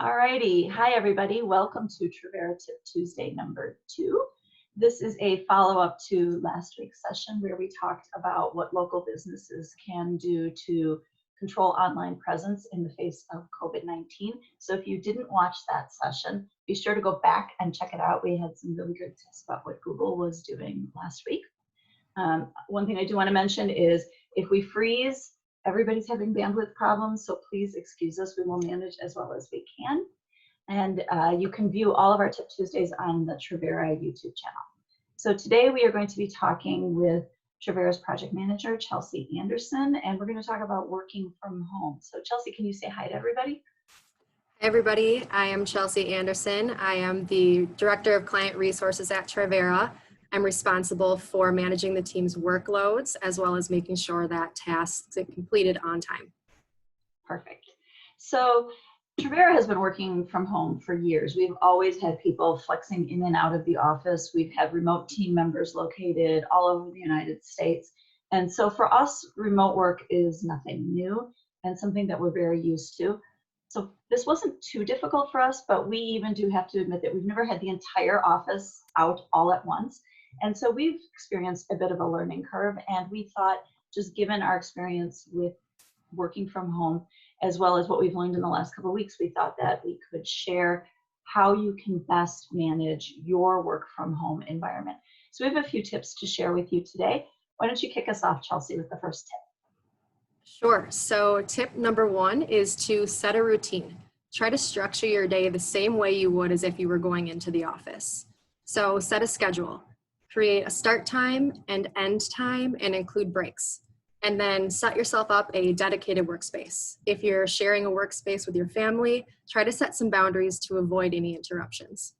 Alrighty, hi everybody. Welcome to Trivera Tip Tuesday number 2. This is a follow-up to last week's session where we talked about what local businesses can do to control online presence in the face of COVID-19. So if you didn't watch that session, be sure to go back and check it out. We had some really good tips about what Google was doing last week. One thing I do want to mention is if we freeze, everybody's having bandwidth problems, so please excuse us. We will manage as well as we can. And you can view all of our Tip Tuesdays on the Trivera YouTube channel. So today we are going to be talking with Trivera's project manager, Chelsea Anderson, and we're going to talk about working from home. So Chelsea, can you say hi to everybody? Hi everybody, I am Chelsea Anderson. I am the Director of Client Resources at Trivera. I'm responsible for managing the team's workloads as well as making sure that tasks get completed on time. Perfect. So Trivera has been working from home for years. We've always had people flexing in and out of the office. We've had remote team members located all over the United States. And so for us, remote work is nothing new and something that we're very used to. So this wasn't too difficult for us, but we even do have to admit that we've never had the entire office out all at once. And so we've experienced a bit of a learning curve, and we thought, just given our experience with working from home, as well as what we've learned in the last couple of weeks, we thought that we could share how you can best manage your work from home environment. So we have a few tips to share with you today. Why don't you kick us off, Chelsea, with the first tip? Sure. So tip number 1 is to set a routine. Try to structure your day the same way you would as if you were going into the office. So set a schedule. Create a start time and end time and include breaks. And then set yourself up a dedicated workspace. If you're sharing a workspace with your family, try to set some boundaries to avoid any interruptions.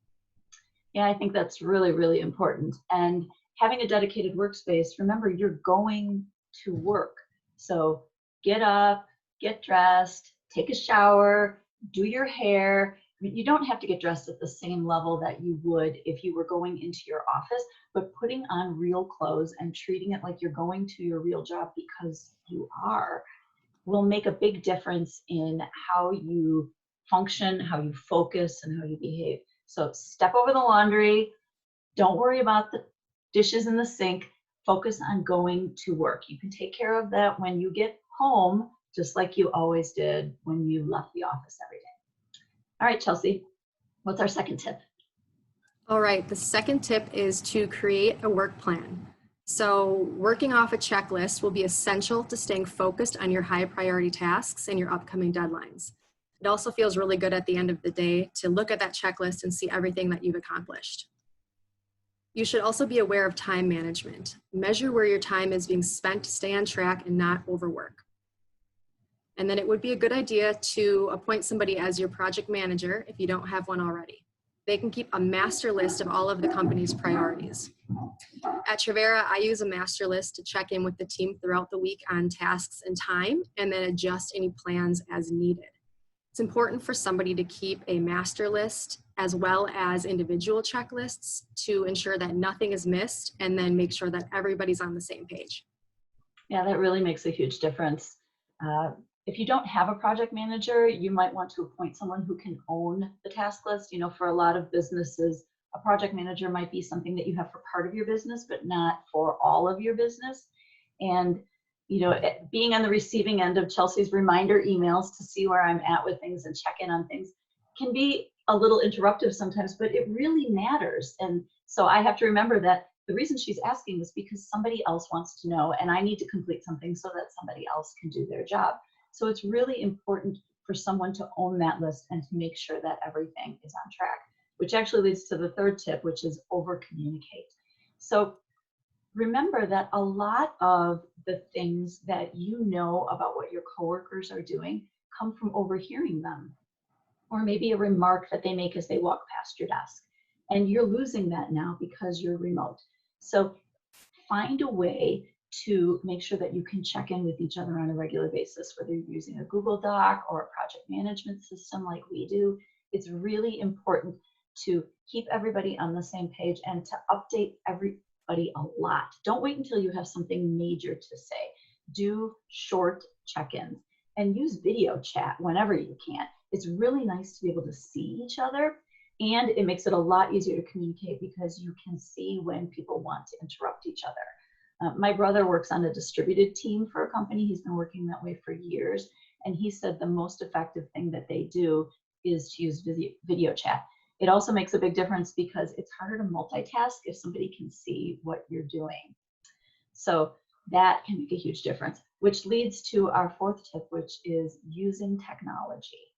Yeah, I think that's really, really important. And having a dedicated workspace, remember, you're going to work. So get up, get dressed, take a shower, do your hair. You don't have to get dressed at the same level that you would if you were going into your office, but putting on real clothes and treating it like you're going to your real job because you are will make a big difference in how you function, how you focus, and how you behave. So step over the laundry. Don't worry about the dishes in the sink. Focus on going to work. You can take care of that when you get home, just like you always did when you left the office every day. All right, Chelsea, what's our second tip? All right, the second tip is to create a work plan. So working off a checklist will be essential to staying focused on your high priority tasks and your upcoming deadlines. It also feels really good at the end of the day to look at that checklist and see everything that you've accomplished. You should also be aware of time management. Measure where your time is being spent to stay on track and not overwork. And then it would be a good idea to appoint somebody as your project manager if you don't have one already. They can keep a master list of all of the company's priorities. At Trivera, I use a master list to check in with the team throughout the week on tasks and time, and then adjust any plans as needed. It's important for somebody to keep a master list as well as individual checklists to ensure that nothing is missed, and then make sure that everybody's on the same page. Yeah, that really makes a huge difference. If you don't have a project manager, you might want to appoint someone who can own the task list. You know, for a lot of businesses, a project manager might be something that you have for part of your business, but not for all of your business. And, you know, being on the receiving end of Chelsea's reminder emails to see where I'm at with things and check in on things can be a little interruptive sometimes, but it really matters. And so I have to remember that the reason she's asking is because somebody else wants to know, and I need to complete something so that somebody else can do their job. So it's really important for someone to own that list and to make sure that everything is on track, which actually leads to the third tip, which is over-communicate. So remember that a lot of the things that you know about what your coworkers are doing come from overhearing them, or maybe a remark that they make as they walk past your desk. And you're losing that now because you're remote. So find a way to make sure that you can check in with each other on a regular basis, whether you're using a Google Doc or a project management system like we do. It's really important to keep everybody on the same page and to update everybody a lot. Don't wait until you have something major to say. Do short check-ins and use video chat whenever you can. it's really nice to be able to see each other, and it makes it a lot easier to communicate because you can see when people want to interrupt each other. My brother works on a distributed team for a company. He's been working that way for years, and he said the most effective thing that they do is to use video chat. It also makes a big difference because it's harder to multitask if somebody can see what you're doing. So that can make a huge difference, which leads to our fourth tip, which is using technology.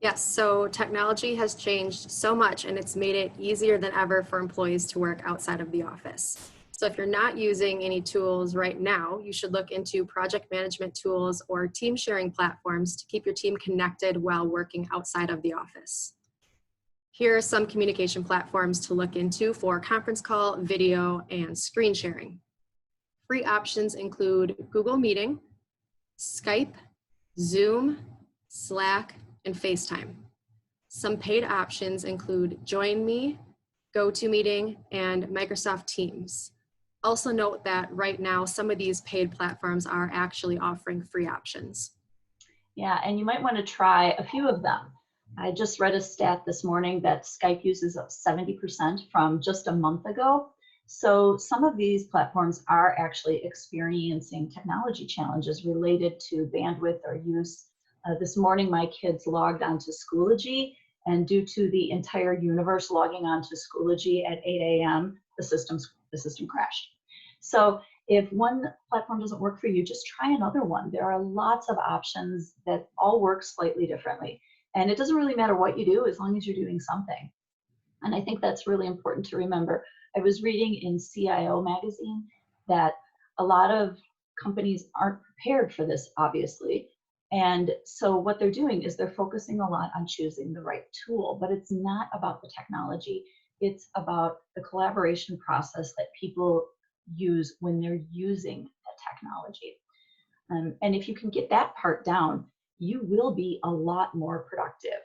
Yes, so technology has changed so much and it's made it easier than ever for employees to work outside of the office. So if you're not using any tools right now, you should look into project management tools or team sharing platforms to keep your team connected while working outside of the office. Here are some communication platforms to look into for conference call, video, and screen sharing. Free options include Google Meeting, Skype, Zoom, Slack, and FaceTime. Some paid options include JoinMe, GoToMeeting, and Microsoft Teams. Also note that right now, some of these paid platforms are actually offering free options. Yeah, and you might want to try a few of them. I just read a stat this morning that Skype uses up 70% from just a month ago. So some of these platforms are actually experiencing technology challenges related to bandwidth or use. This morning, my kids logged onto Schoology, and due to the entire universe logging onto Schoology at 8 a.m., the system crashed. So if one platform doesn't work for you, just try another one. There are lots of options that all work slightly differently. And it doesn't really matter what you do as long as you're doing something. And I think that's really important to remember. I was reading in CIO magazine that a lot of companies aren't prepared for this, obviously. And so what they're doing is they're focusing a lot on choosing the right tool, but it's not about the technology. It's about the collaboration process that people use when they're using the technology. And if you can get that part down, you will be a lot more productive.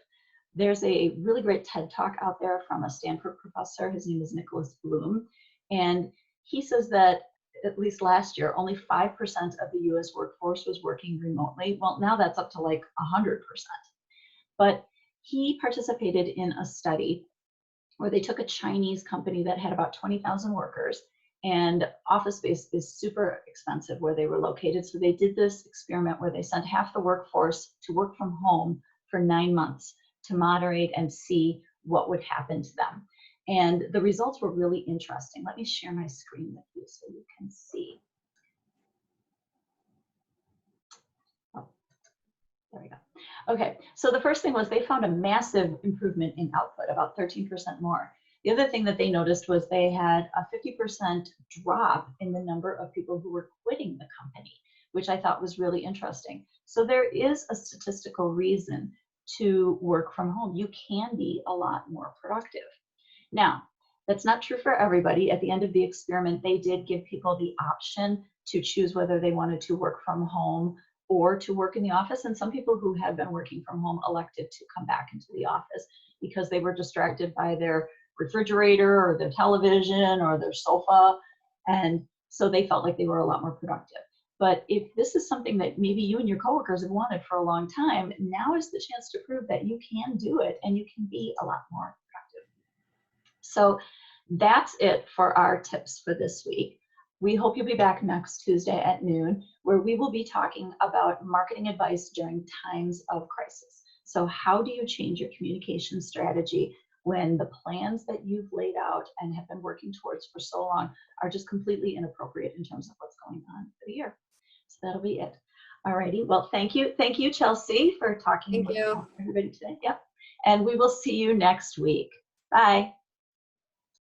There's a really great TED Talk out there from a Stanford professor. His name is Nicholas Bloom. And he says that at least last year, only 5% of the US workforce was working remotely. Well, now that's up to like 100%. But he participated in a study where they took a Chinese company that had about 20,000 workers, and office space is super expensive where they were located. So they did this experiment where they sent half the workforce to work from home for 9 months to moderate and see what would happen to them. And the results were really interesting. Let me share my screen with you so you can see. Oh, there we go. Okay, so the first thing was they found a massive improvement in output, about 13% more. The other thing that they noticed was they had a 50% drop in the number of people who were quitting the company, which I thought was really interesting. So there is a statistical reason to work from home. You can be a lot more productive. Now, that's not true for everybody. At the end of the experiment, they did give people the option to choose whether they wanted to work from home or to work in the office. And some people who had been working from home elected to come back into the office because they were distracted by their refrigerator or their television or their sofa. And so they felt like they were a lot more productive. But if this is something that maybe you and your coworkers have wanted for a long time, now is the chance to prove that you can do it and you can be a lot more productive. So that's it for our tips for this week. We hope you'll be back next Tuesday at noon, where we will be talking about marketing advice during times of crisis. So how do you change your communication strategy when the plans that you've laid out and have been working towards for so long are just completely inappropriate in terms of what's going on for the year? So that'll be it. All righty. Well, thank you. Thank you, Chelsea, for talking with everybody today. Yep. And we will see you next week. Bye.